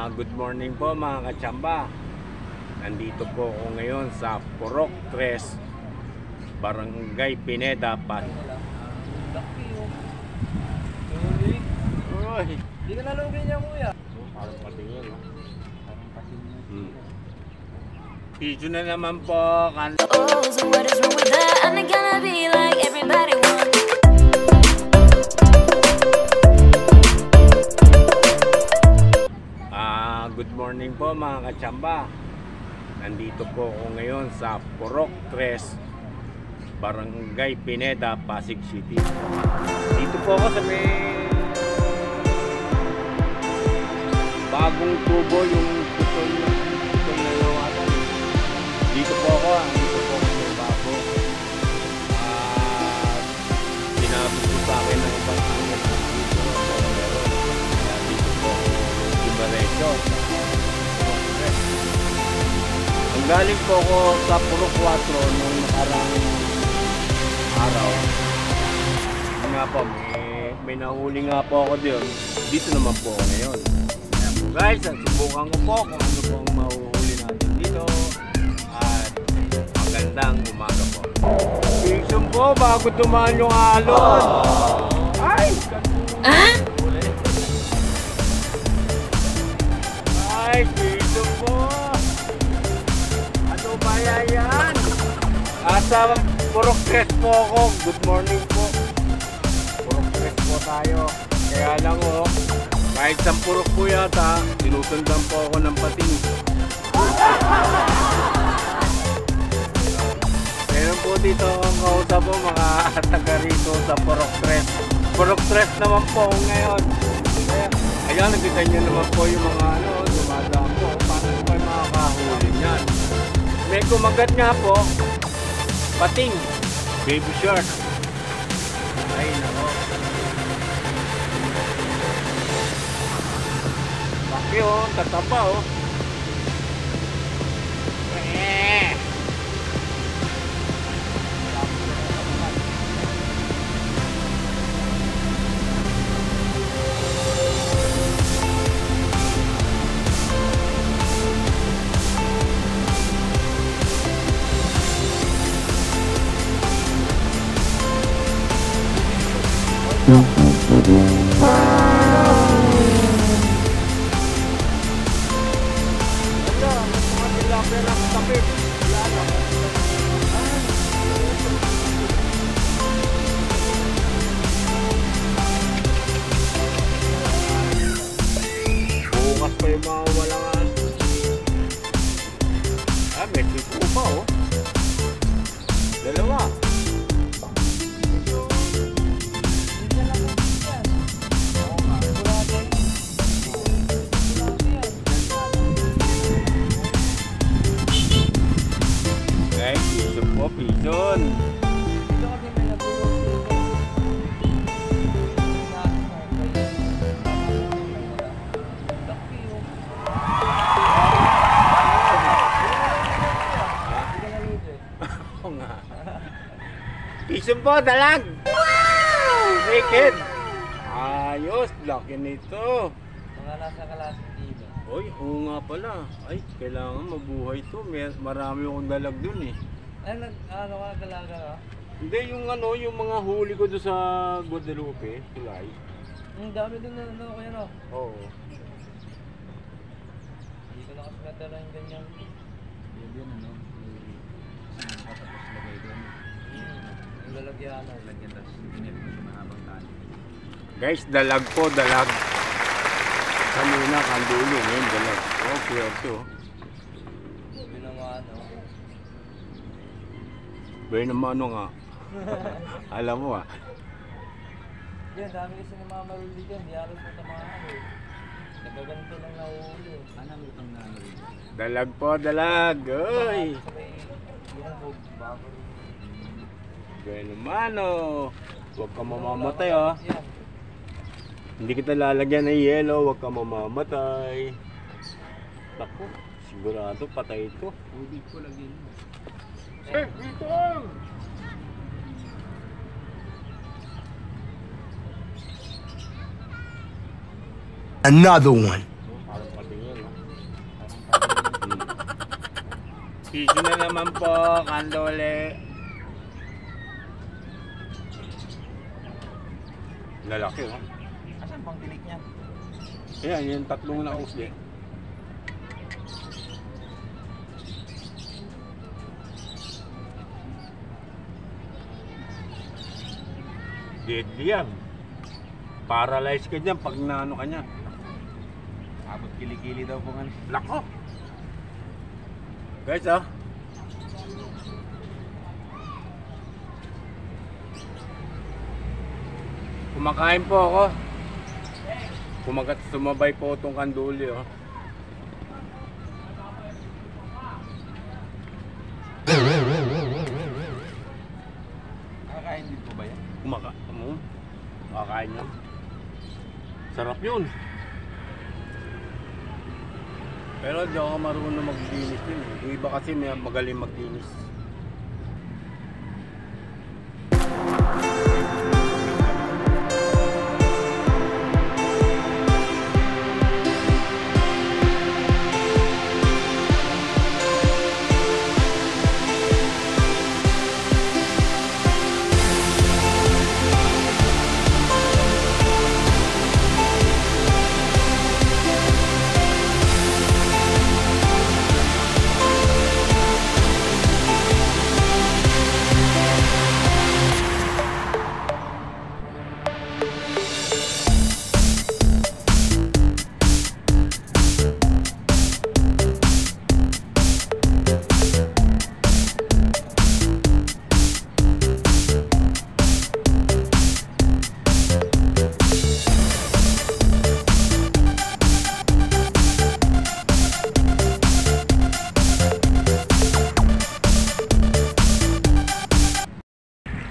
Good morning po mga kachamba. Nandito po ako ngayon sa Purok 3, Barangay Pineda, Pat. Uy, hindi ka nalugin niya, kuya. parang patingin, no? Parang patingin. Video na naman po. Oh, so what is wrong with that? I'm not gonna be like everybody wants. Good morning po mga kachamba. Nandito po ako ngayon sa Purok 3, Barangay Pineda, Pasig City. Dito po ako sa may bagong tubo, yung putol na lawatan. Dito po ako, dito po ako sa bago. Sinabi po sa akin ng ibang angat dito. Kaya dito po ako dimaretso. Ang galing po ako sa Purok 4 nung nakarang araw. Nga po, may nahuli nga po ako doon. Dito naman po ako ngayon. Kaya po guys, subukan ko po kung ano po ang mahuhuli natin dito. At magandang umaga po. Fishing po bago tumaan yung alon. Ay! Ay, fishing po! Ano ba yan? Asa Purok 3 po ako. Good morning po. Purok 3 po tayo. Kaya lang oh, kahit sa purok po yata, sinusundan po ako ng pating. Meron po dito akong kausap po mga taga rito sa Purok 3. Purok 3 naman po ako ngayon. Ayan, nakita nyo naman po yung mga dumadaan po. Paano pa yung makakahuli niyan? May kumagat nga po, pating, baby shark. Ay, nako. Paki oh, tataba oh. Bukas pa yung mga walangan. May sipo pa oh. Dalawa. Pigeon. Pigeon po, dalag. Wow! Naked. Ayos, laki nito. Mga nasa kalasing dito. Oy, oo nga pala. Ay, kailangan mabuhay to. Marami akong dalag dun eh. Ay, ano ka dalaga ka? Hindi, yung yung mga huli ko doon sa Guadalupe, Tulay. Ang dami din na kuya no? Oo. Hindi ko na kasi natala yung ganyan. Yun tapos lagay doon. Ang lalagyan na. Lagyan tapos pinip mo yung mahabang tali. Guys, dalag po, dalag. Kanina, kandulo. Ngayon, dalag. Okay, okay. Sabi naman ano. Bay naman nga. Alam mo ah. Yan, dami kasi ng mga maruli dyan. Di halos mo tamahan eh. Nagaganto lang nauuli eh. Anong utang na ano rin? Dalag po, dalag. Uy! Yan, bago. Bay naman oh. Huwag ka mamamatay ah. Yan. Hindi kita lalagyan ng yelo, huwag ka mamamatay. Naku, sigurado patay ito. Ubig ko lagyan mo. Dito! Another one. Parang patingin, no? Piso na naman po, kandole. Lalaki, oh. Asan pang tinik niya? Ayan, yung tatlong nausli. Deadly yan. Paralyzed ka dyan pag naano ka niyan. Abot kilikili daw po nga. Lako! Guys, ah. Kumakain po ako. Sumabay po itong kanduli, oh. Nakakain din po ba yan? Kumakain yan. Sarap yun. Pero di ako marunong maglinis yun. Yung iba kasi may magaling maglinis.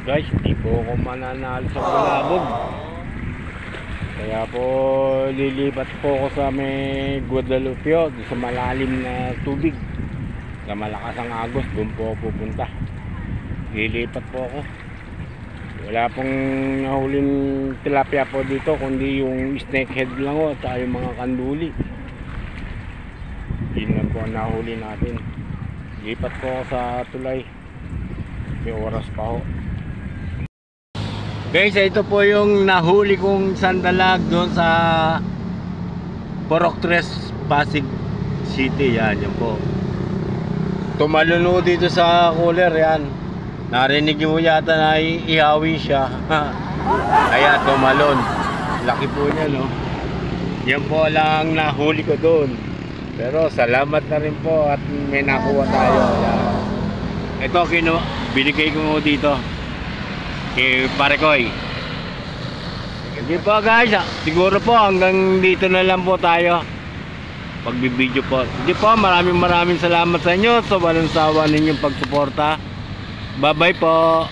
Guys, hindi po ako mananalo sa palabog. Kaya po lilipat po ako sa may Guadalupe, sa malalim na tubig. Sa malakas ang agos, doon po ako pupunta. Lilipat po ako. Wala pong nahuling tilapia po dito, kundi yung snakehead lang o, at yung mga kanduli. Yun lang po ang nahuli natin. Lipat po ako sa tulay. May oras pa ho. Guys, ito po yung nahuli kong sandalag doon sa Purok 3, Pasig City. Yan po. Tumalon po dito sa cooler. Yan. Narinig mo yata na ihawi siya. Kaya tumalon. Laki po niya, no? Yan po lang nahuli ko doon. Pero salamat na rin po at may nakuha tayo. Yan. Ito, binigay ko dito kay Parekoy. Sige po guys, siguro po hanggang dito na lang po tayo pagbibideo po. Sige po, maraming salamat sa inyo sa walang sawa ninyong pagsuporta. Bye bye po.